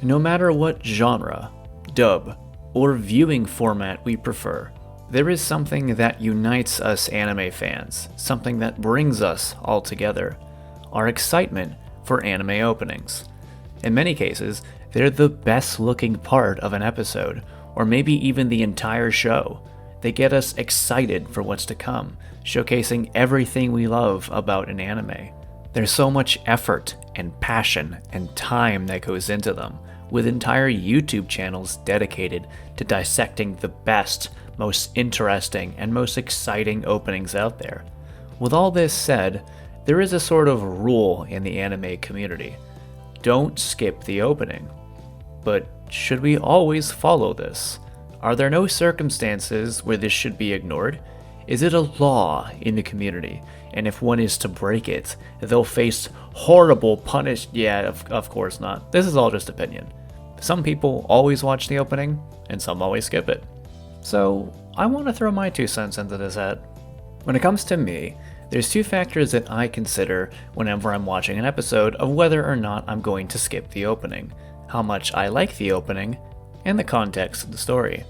No matter what genre, dub, or viewing format we prefer, there is something that unites us anime fans, something that brings us all together: our excitement for anime openings. In many cases, they're the best looking part of an episode, or maybe even the entire show. They get us excited for what's to come, showcasing everything we love about an anime. There's so much effort and passion and time that goes into them, with entire YouTube channels dedicated to dissecting the best, most interesting, and most exciting openings out there. With all this said, there is a sort of rule in the anime community: don't skip the opening. But should we always follow this? Are there no circumstances where this should be ignored? Is it a law in the community, and if one is to break it, they'll face horrible punishment? Yeah, of course not. This is all just opinion. Some people always watch the opening, and some always skip it. So I want to throw my 2 cents into this hat. When it comes to me, there's 2 factors that I consider whenever I'm watching an episode of whether or not I'm going to skip the opening: how much I like the opening, and the context of the story.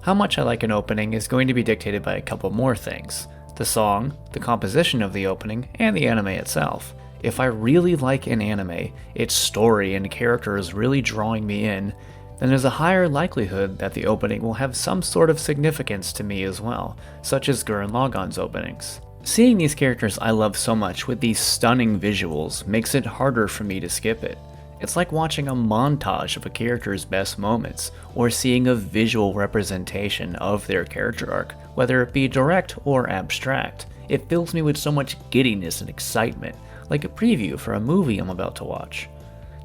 How much I like an opening is going to be dictated by a couple more things: the song, the composition of the opening, and the anime itself. If I really like an anime, its story and characters really drawing me in, then there's a higher likelihood that the opening will have some sort of significance to me as well, such as Gurren Lagann's openings. Seeing these characters I love so much with these stunning visuals makes it harder for me to skip it. It's like watching a montage of a character's best moments, or seeing a visual representation of their character arc, whether it be direct or abstract. It fills me with so much giddiness and excitement, like a preview for a movie I'm about to watch.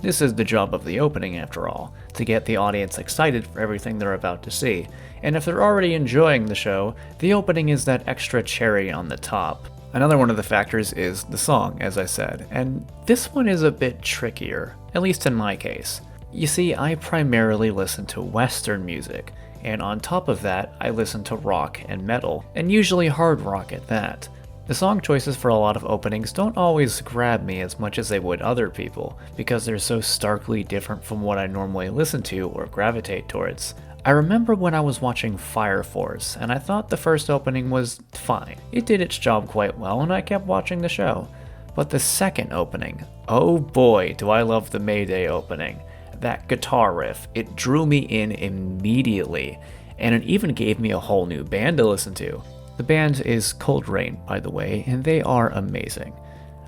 This is the job of the opening, after all, to get the audience excited for everything they're about to see, and if they're already enjoying the show, the opening is that extra cherry on the top. Another one of the factors is the song, as I said, and this one is a bit trickier, at least in my case. You see, I primarily listen to Western music, and on top of that, I listen to rock and metal, and usually hard rock at that. The song choices for a lot of openings don't always grab me as much as they would other people, because they're so starkly different from what I normally listen to or gravitate towards. I remember when I was watching Fire Force, and I thought the first opening was fine. It did its job quite well, and I kept watching the show. But the second opening, oh boy, do I love the Mayday opening. That guitar riff, it drew me in immediately, and it even gave me a whole new band to listen to. The band is Cold Rain, by the way, and they are amazing.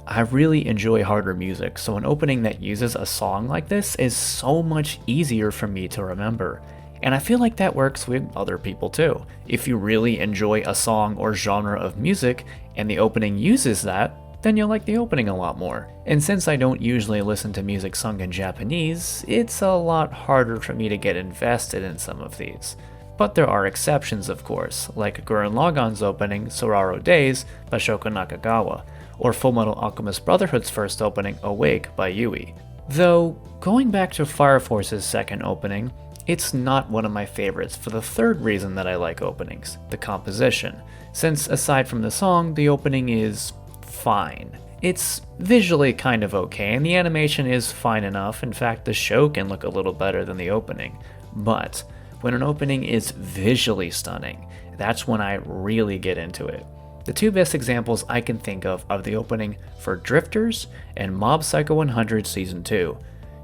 I really enjoy harder music, so an opening that uses a song like this is so much easier for me to remember. And I feel like that works with other people too. If you really enjoy a song or genre of music, and the opening uses that, then you'll like the opening a lot more. And since I don't usually listen to music sung in Japanese, it's a lot harder for me to get invested in some of these. But there are exceptions, of course, like Gurren Lagann's opening, Soraro Days, by Shoko Nakagawa, or Fullmetal Alchemist Brotherhood's first opening, Awake, by Yui. Though, going back to Fire Force's second opening, it's not one of my favorites for the third reason that I like openings: the composition. Since aside from the song, the opening is fine. It's visually kind of okay, and the animation is fine enough. In fact, the show can look a little better than the opening. But when an opening is visually stunning, that's when I really get into it. The 2 best examples I can think of are the opening for Drifters and Mob Psycho 100 Season 2.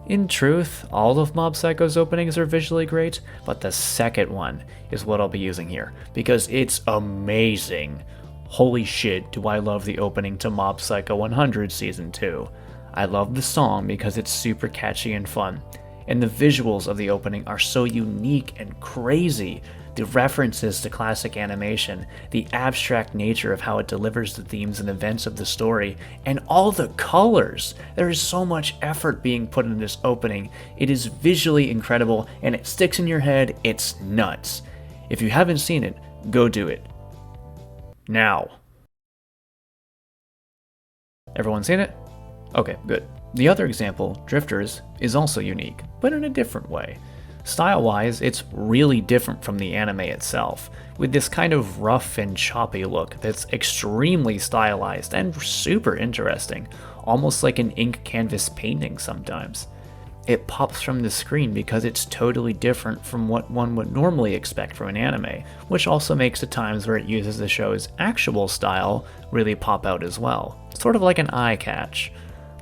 In truth, all of Mob Psycho's openings are visually great, but the second one is what I'll be using here, because it's amazing. Holy shit, do I love the opening to Mob Psycho 100 Season 2. I love the song because it's super catchy and fun, and the visuals of the opening are so unique and crazy. The references to classic animation, the abstract nature of how it delivers the themes and events of the story, and all the colors. There is so much effort being put into this opening. It is visually incredible, and it sticks in your head. It's nuts. If you haven't seen it, go do it. Now. Everyone seen it? Okay, good. The other example, Drifters, is also unique, but in a different way. Style-wise, it's really different from the anime itself, with this kind of rough and choppy look that's extremely stylized and super interesting, almost like an ink canvas painting sometimes. it pops from the screen because it's totally different from what one would normally expect from an anime, which also makes the times where it uses the show's actual style really pop out as well, sort of like an eye catch.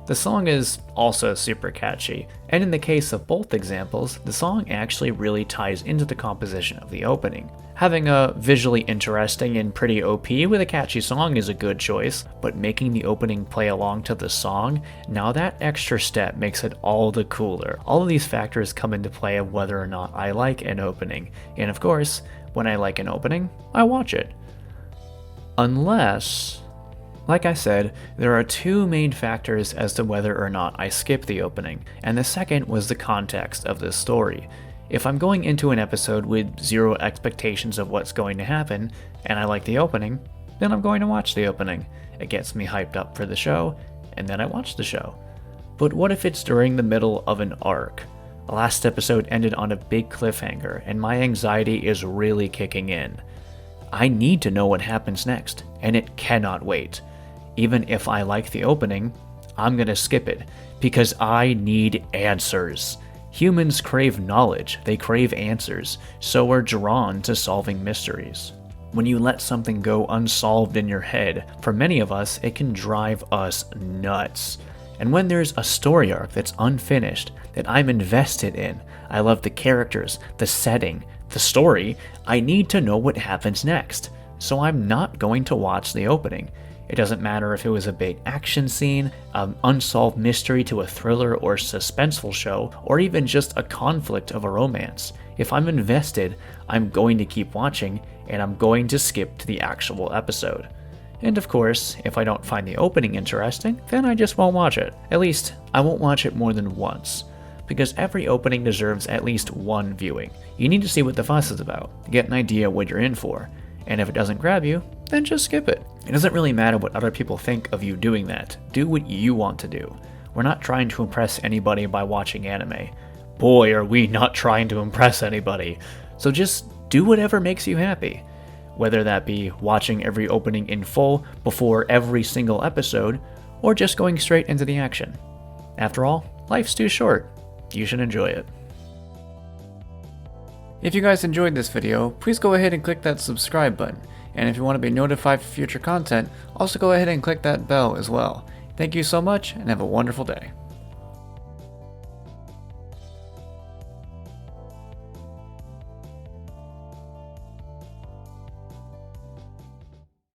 The song is also super catchy, and in the case of both examples, the song actually really ties into the composition of the opening. Having a visually interesting and pretty OP with a catchy song is a good choice, but making the opening play along to the song, now that extra step makes it all the cooler. All of these factors come into play of whether or not I like an opening, and of course, when I like an opening, I watch it. Unless, like I said, there are two main factors as to whether or not I skip the opening, and the second was the context of this story. If I'm going into an episode with zero expectations of what's going to happen, and I like the opening, then I'm going to watch the opening. It gets me hyped up for the show, and then I watch the show. But what if it's during the middle of an arc? The last episode ended on a big cliffhanger, and my anxiety is really kicking in. I need to know what happens next, and it cannot wait. Even if I like the opening, I'm gonna skip it, because I need answers. Humans crave knowledge, they crave answers, so we're drawn to solving mysteries. When you let something go unsolved in your head, for many of us, it can drive us nuts. And when there's a story arc that's unfinished, that I'm invested in, I love the characters, the setting, the story, I need to know what happens next. So I'm not going to watch the opening. It doesn't matter if it was a big action scene, an unsolved mystery to a thriller or suspenseful show, or even just a conflict of a romance. If I'm invested, I'm going to keep watching, and I'm going to skip to the actual episode. And of course, if I don't find the opening interesting, then I just won't watch it. At least, I won't watch it more than once. Because every opening deserves at least one viewing. You need to see what the fuss is about, get an idea what you're in for. And if it doesn't grab you, then just skip it. It doesn't really matter what other people think of you doing that. Do what you want to do. We're not trying to impress anybody by watching anime. Boy, are we not trying to impress anybody. So just do whatever makes you happy. Whether that be watching every opening in full before every single episode, or just going straight into the action. After all, life's too short. You should enjoy it. If you guys enjoyed this video, please go ahead and click that subscribe button. And if you want to be notified for future content, also go ahead and click that bell as well. Thank you so much, and have a wonderful day.